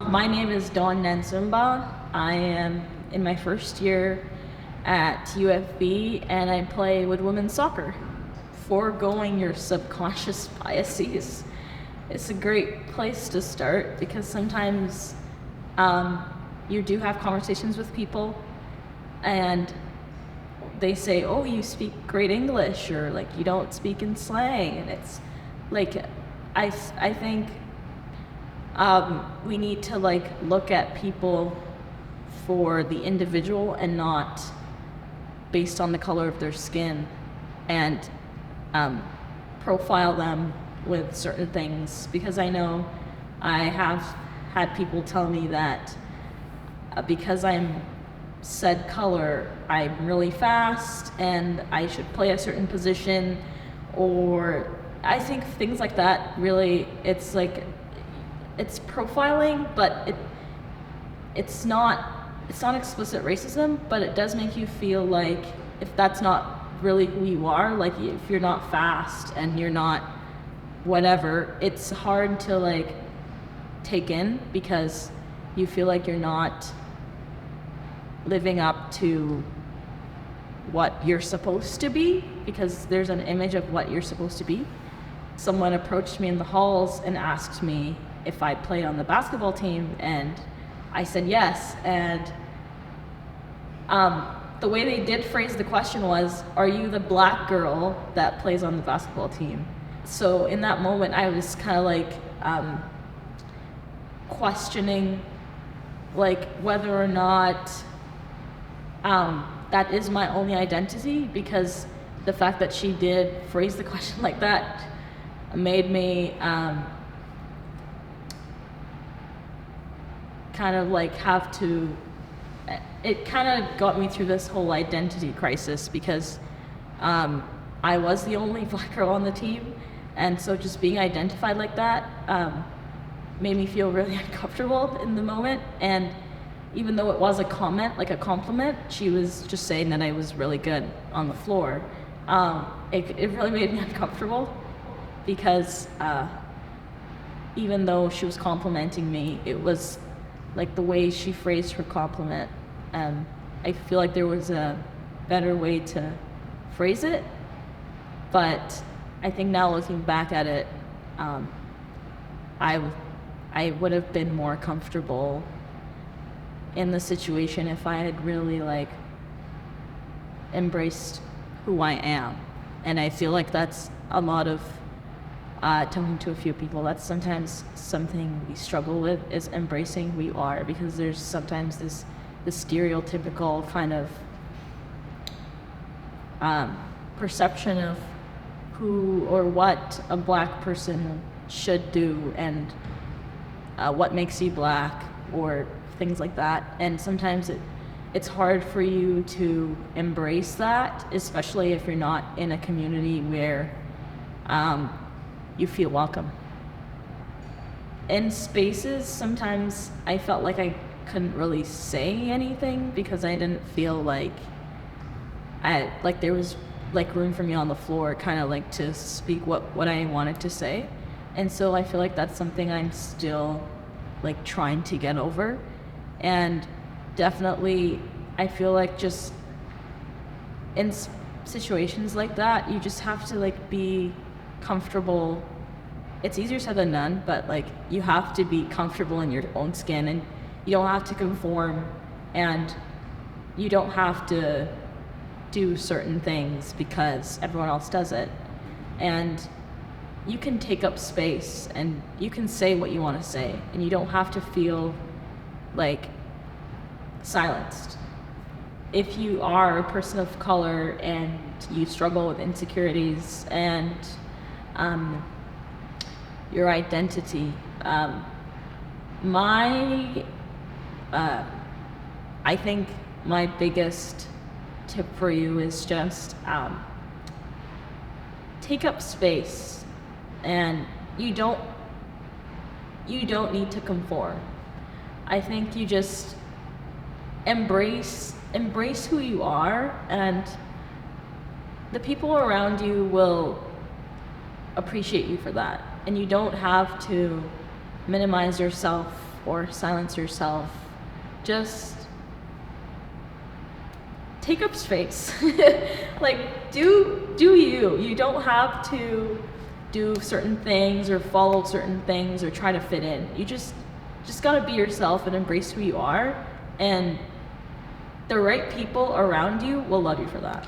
My name is Nansumba. I am in my first year at UFB and I play with women's soccer. Foregoing your subconscious biases is a great place to start because sometimes you do have conversations with people and they say, oh, you speak great English, or like you don't speak in slang. And it's like, I think we need to like look at people for the individual and not based on the color of their skin, and profile them with certain things, because I know I have had people tell me that because I'm said color, I'm really fast and I should play a certain position, or I think things like that. Really, it's like, it's profiling, but it's not explicit racism, but it does make you feel like if that's not really who you are, like if you're not fast and you're not whatever, it's hard to like take in because you feel like you're not living up to what you're supposed to be, because there's an image of what you're supposed to be. Someone approached me in the halls and asked me if I played on the basketball team, and I said yes. And the way they did phrase the question was, are you the black girl that plays on the basketball team? So in that moment, I was kind of like questioning like whether or not that is my only identity, because the fact that she did phrase the question like that made me kind of like have to, it kind of got me through this whole identity crisis, because I was the only black girl on the team, and so just being identified like that made me feel really uncomfortable in the moment. And even though it was a comment, like a compliment, she was just saying that I was really good on the floor. It really made me uncomfortable, because even though she was complimenting me, it was like the way she phrased her compliment. I feel like there was a better way to phrase it, but I think now looking back at it, I would have been more comfortable in the situation if I had really like embraced who I am. And I feel like that's a lot of talking to a few people, that's sometimes something we struggle with, is embracing who we are, because there's sometimes this stereotypical kind of perception of who or what a black person should do, and what makes you black, or things like that. And sometimes it's hard for you to embrace that, especially if you're not in a community where you feel welcome. In spaces, sometimes I felt like I couldn't really say anything because I didn't feel like there was like room for me on the floor, kind of like to speak what I wanted to say. And so I feel like that's something I'm still like trying to get over. And definitely I feel like just in situations like that, you just have to like be comfortable. It's easier said than done, but like you have to be comfortable in your own skin, and you don't have to conform, and you don't have to do certain things because everyone else does it. And you can take up space and you can say what you want to say, and you don't have to feel like silenced. If you are a person of color and you struggle with insecurities and your identity, I think my biggest tip for you is just take up space, and you don't need to conform. I think you just embrace who you are, and the people around you will appreciate you for that. And you don't have to minimize yourself or silence yourself. Just take up space. Like, do you. You don't have to do certain things or follow certain things or try to fit in. You just gotta be yourself and embrace who you are, and the right people around you will love you for that.